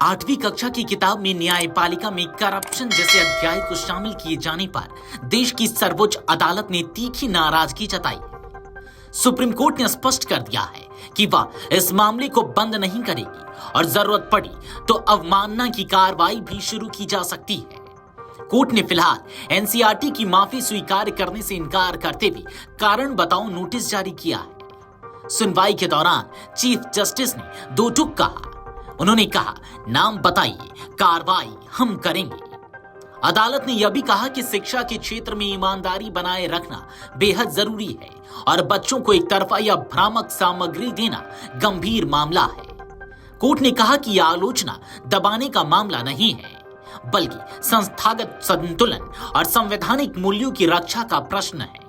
8वीं कक्षा की किताब में न्यायपालिका में करप्शन जैसे अध्याय को शामिल किए जाने पर देश की सर्वोच्च अदालत ने तीखी नाराजगी जताई। सुप्रीम कोर्ट ने स्पष्ट कर दिया है कि वह इस मामले को बंद नहीं करेगी और जरूरत पड़ी तो अवमानना की कार्रवाई भी शुरू की जा सकती है। कोर्ट ने फिलहाल एनसीईआरटी की माफी स्वीकार करने से इनकार करते हुए कारण बताओ नोटिस जारी किया है। सुनवाई के दौरान चीफ जस्टिस ने दो टूक कहा। उन्होंने कहा, नाम बताइए, कार्रवाई हम करेंगे। अदालत ने यह भी कहा कि शिक्षा के क्षेत्र में ईमानदारी बनाए रखना बेहद जरूरी है और बच्चों को एक तरफा या भ्रामक सामग्री देना गंभीर मामला है। कोर्ट ने कहा कि यह आलोचना दबाने का मामला नहीं है, बल्कि संस्थागत संतुलन और संवैधानिक मूल्यों की रक्षा का प्रश्न है।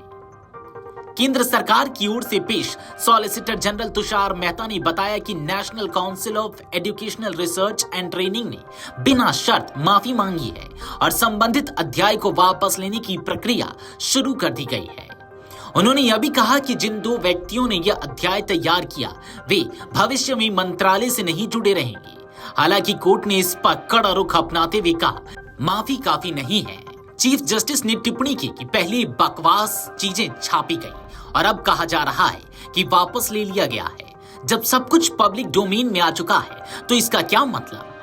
केंद्र सरकार की ओर से पेश सॉलिसिटर जनरल तुषार मेहता ने बताया कि national council of educational research and training ने बिना शर्त माफी मांगी है और संबंधित अध्याय को वापस लेने की प्रक्रिया शुरू कर दी गई है। उन्होंने यह भी कहा कि जिन दो व्यक्तियों ने यह अध्याय तैयार किया वे भविष्य में मंत्रालय से नहीं जुड़े रहेंगे। हालांकि कोर्ट ने इस पर कड़ा रुख अपनाते हुए कहा, माफी काफी नहीं है। चीफ जस्टिस ने टिप्पणी की कि पहले बकवास चीजें छापी गई और अब कहा जा रहा है कि वापस ले लिया गया है। जब सब कुछ पब्लिक डोमेन में आ चुका है तो इसका क्या मतलब?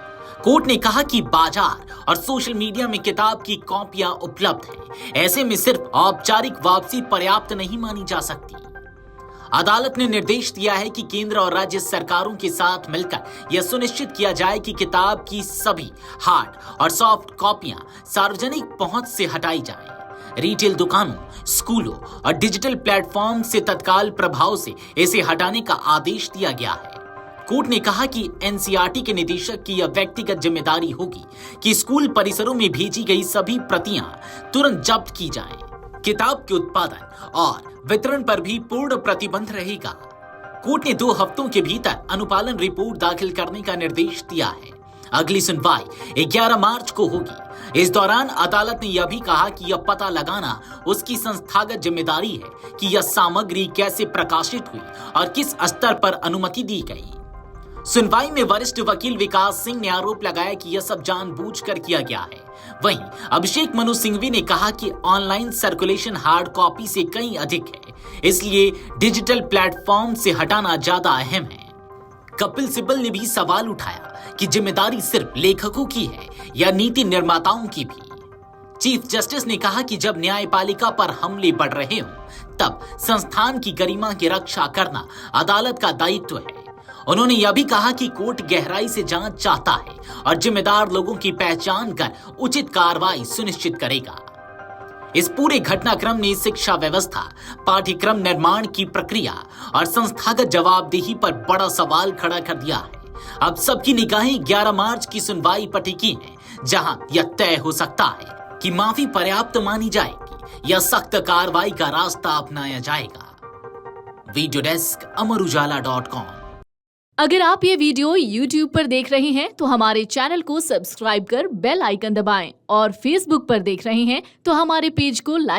कोर्ट ने कहा कि बाजार और सोशल मीडिया में किताब की कॉपियां उपलब्ध हैं। ऐसे में सिर्फ औपचारिक वापसी पर्याप्त नहीं मानी जा सकती। अदालत ने निर्देश दिया है कि केंद्र और राज्य सरकारों के साथ मिलकर यह सुनिश्चित किया जाए कि किताब की सभी हार्ड और सॉफ्ट कॉपियां सार्वजनिक पहुंच से हटाई जाएं। रिटेल दुकानों, स्कूलों और डिजिटल प्लेटफॉर्म से तत्काल प्रभाव से इसे हटाने का आदेश दिया गया है। कोर्ट ने कहा कि एनसीईआरटी के निदेशक की यह व्यक्तिगत जिम्मेदारी होगी कि स्कूल परिसरों में भेजी गई सभी प्रतियां तुरंत जब्त की जाएं। किताब के उत्पादन और वितरण पर भी पूर्ण प्रतिबंध रहेगा। कोर्ट ने 2 हफ्तों के भीतर अनुपालन रिपोर्ट दाखिल करने का निर्देश दिया है। अगली सुनवाई 11 मार्च को होगी। इस दौरान अदालत ने यह भी कहा कि यह पता लगाना उसकी संस्थागत जिम्मेदारी है कि यह सामग्री कैसे प्रकाशित हुई और किस स्तर पर अनुमति दी गई। सुनवाई में वरिष्ठ वकील विकास सिंह ने आरोप लगाया कि यह सब जानबूझकर किया गया है। वहीं अभिषेक मनु सिंघवी ने कहा कि ऑनलाइन सर्कुलेशन हार्ड कॉपी से कहीं अधिक है, इसलिए डिजिटल प्लेटफॉर्म से हटाना ज्यादा अहम है। कपिल सिब्बल ने भी सवाल उठाया कि जिम्मेदारी सिर्फ लेखकों की है या नीति निर्माताओं की भी। चीफ जस्टिस ने कहा कि जब न्यायपालिका पर हमले बढ़ रहे हों तब संस्थान की गरिमा की रक्षा करना अदालत का दायित्व है। उन्होंने यह भी कहा कि कोर्ट गहराई से जांच चाहता है और जिम्मेदार लोगों की पहचान कर उचित कार्रवाई सुनिश्चित करेगा। इस पूरे घटनाक्रम ने शिक्षा व्यवस्था, पाठ्यक्रम निर्माण की प्रक्रिया और संस्थागत जवाबदेही पर बड़ा सवाल खड़ा कर दिया है। अब सबकी निगाहें 11 मार्च की सुनवाई पर टिकी हैं, जहां यह तय हो सकता है कि माफी पर्याप्त मानी जाएगी या सख्त कार्रवाई का रास्ता अपनाया जाएगा। Video desk Amarujala dot com. अगर आप ये वीडियो YouTube पर देख रहे हैं तो हमारे चैनल को सब्सक्राइब कर बेल आइकन दबाएं और Facebook पर देख रहे हैं तो हमारे पेज को लाइक